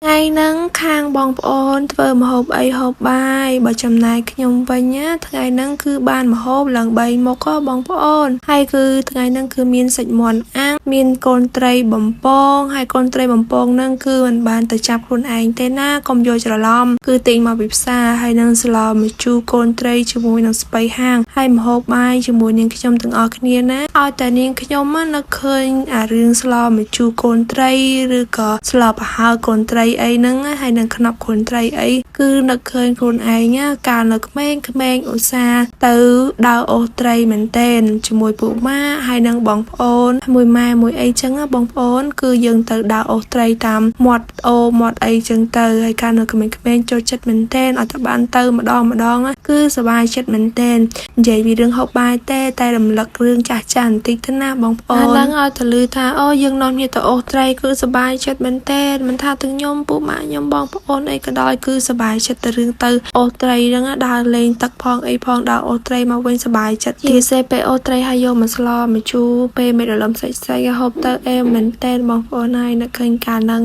Ngày nắng khang bong ônធ្វើម្ហូបអីហូបបាយបើចំណែកខ្ញុំវិញណាថ្ងៃហ្នឹងគឺបានម្ហូបឡើង3មុខបងប្អូនហើយគឺថ្ងៃហ្នឹងគឺមានសាច់មាន់អាំងមានកូនត្រីបំពងហើយកូនត្រីបំពងហ្នឹងគឺមិនបានទៅចាប់ខ្លួនឯងទេណាកុំយកច្រឡំគឺទិញមកពីផ្សារហើយនឹងស្លម្ជូរកូនត្រីជាមួយនឹងស្ពៃហាងហើយម្ហូបបាយជាមួយនាងខ្ញុំទាំងអស់គ្នាណាឲ្យតែនាងខ្ញុំនឹកឃើញអារឿងស្លម្ជូរកូនត្រីឬក៏ស្លប្រហើរកូនត្រីអីហ្នឹងហើយនឹងខ្នប់កូនត្រីអីគឺនឹកឃើញខ្លួនឯងកាលនៅក្មេងៗឧស្សាហ៍ទៅដើរអូសត្រីមែនតែនជាមួយពូម៉ាហើយនឹងបងប្អូនមួយម៉ែមួយអីចឹងបងប្អូនគឺយើងទៅដើរអូសត្រីតាមមាត់អូមាត់អីចឹងទៅហើយកាលនៅក្មេងៗចូលចិត្តមែនតែនអត់ទៅបានទៅម្ដងគឺសប្បាយចិត្តមែនតែននិយាយពីរឿងហូបបាយតែរំលឹករឿងចាស់បន្តិចទៅណាបងប្អូនឡើងឲ្យទៅលឺថាអូយើងនាំគ្នាទៅអូសត្រីគឺសប្បាយចិត្តមែនតែនមិនថាទាំងខ្ញុំពូម៉ាខ្ញុំបងប្អូនអីក៏ដោយគឺសប្បាយចិត្តទៅរឿងទៅអូសត្រីហ្នឹងដើរលេងទឹកផងអីផងដើរអូសត្រីមកវិញសប្បាយចិត្តយីសេពេលអូសត្រីហើយយកមកស្លមកជូរពេលមេរលឹមសាច់ហូបទៅអែមមែនតែនបងប្អូនហើយនឹកឃើញកាលហ្នឹង